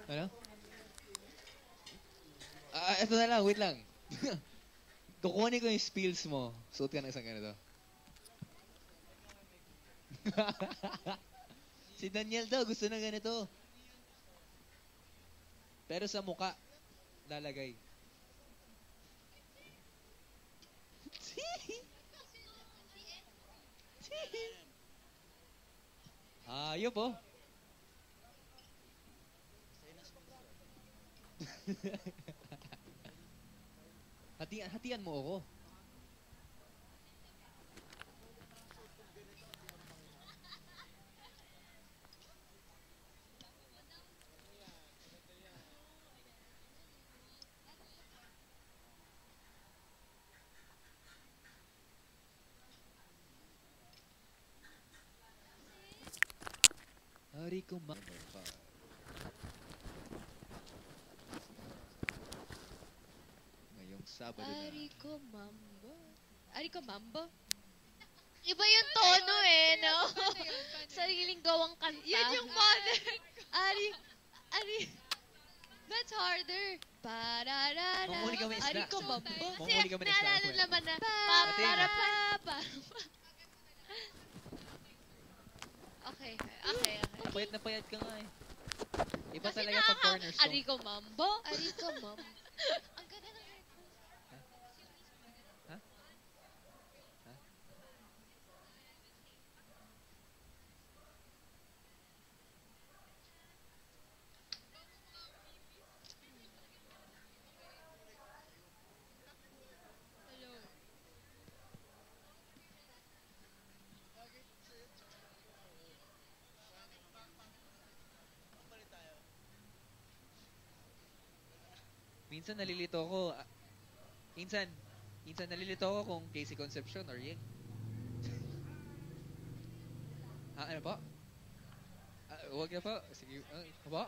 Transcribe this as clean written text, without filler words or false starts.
Ano? Ito na lang, wait lang. Kukunin ko yung spills mo. Suot ka ng isang ganito. Si Daniel daw, gusto ng ganito. Pero sa muka, lalagay. Ayop oh. Hatian mo ako. Hari ko ma... Ngayong Sabado na. Ariko Mambo. Ariko Mambo? Iba yung tono eh, no? Sariling gawang kanta. Yan yung mother. Ari, that's harder. Pararara. Manghuli kami isda. Ariko Mambo. Manghuli kami ng isda. Naalala naman na. Para Pa. Okay. Ang payat na payat ka nga eh. Iba Kasi talaga pag cornerstone. Ariko Mambo. Ariko Mambo. Ang ganda ng haircut. Ha? Ha? Hello. Minsan nalilito ako. Minsan nalilito ako kung Casey Concepcion or Ying. Ano po? Huwag na po. Sige. Ano po?